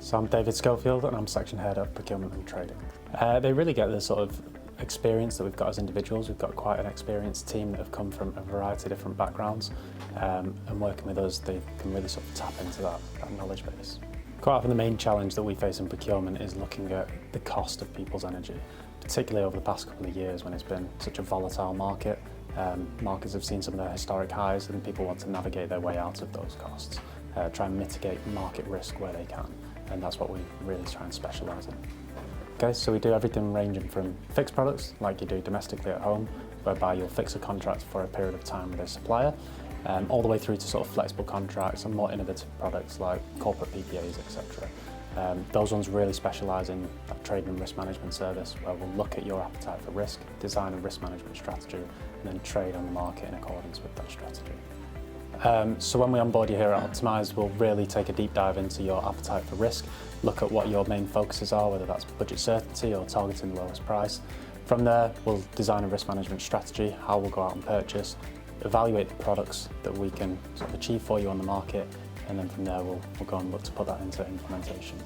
So I'm David Schofield and I'm Section Head of Procurement and Trading. They really get the sort of experience that we've got as individuals. We've got quite an experienced team that have come from a variety of different backgrounds, and working with us they can really sort of tap into that knowledge base. Quite often the main challenge that we face in procurement is looking at the cost of people's energy, particularly over the past couple of years when it's been such a volatile market. Markets have seen some of their historic highs and people want to navigate their way out of those costs, try and mitigate market risk where they can, and that's what we really try and specialise in. Okay, so we do everything ranging from fixed products, like you do domestically at home, whereby you'll fix a contract for a period of time with a supplier, all the way through to sort of flexible contracts and more innovative products like corporate PPAs, etc. Those ones really specialise in that trade and risk management service, where we'll look at your appetite for risk, design a risk management strategy, and then trade on the market in accordance with that strategy. So when we onboard you here at Optimise, we'll really take a deep dive into your appetite for risk, look at what your main focuses are, whether that's budget certainty or targeting the lowest price. From there, we'll design a risk management strategy, how we'll go out and purchase, evaluate the products that we can sort of achieve for you on the market, and then from there we'll go and look to put that into implementation.